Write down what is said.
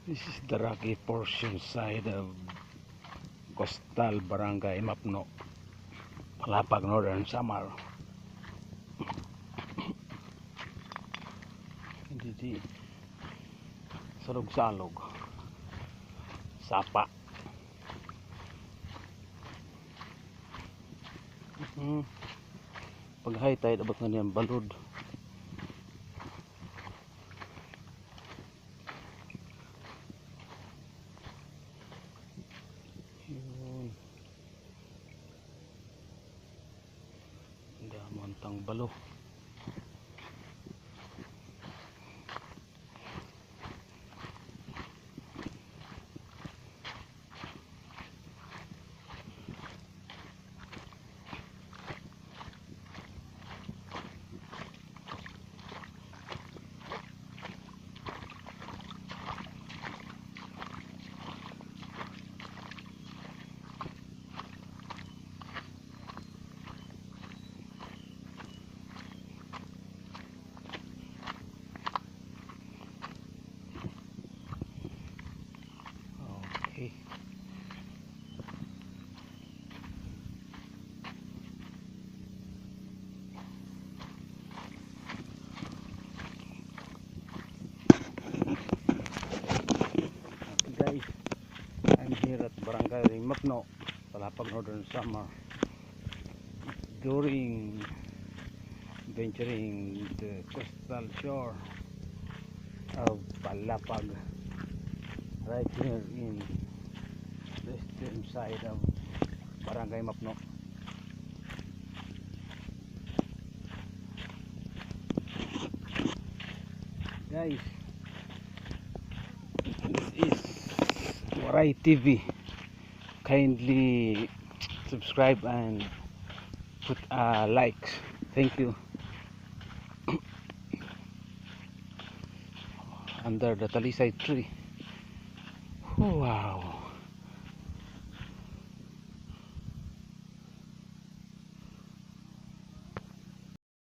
This is the rocky portion side of Coastal Barangay Mapno, Palapag, Northern Samar. Hindi salog-salog, sapa. Pag high tide abot na niyang balod. Yun. Damantang balo. Okay. Guys, I'm here at Barangay Mapno, Palapag, Northern Samar, during venturing the coastal shore of Palapag, right here in the eastern side of Barangay Mapno. Guys, this is Waray TV. Kindly subscribe and put a like. Thank you. Under the talisay tree. Wow.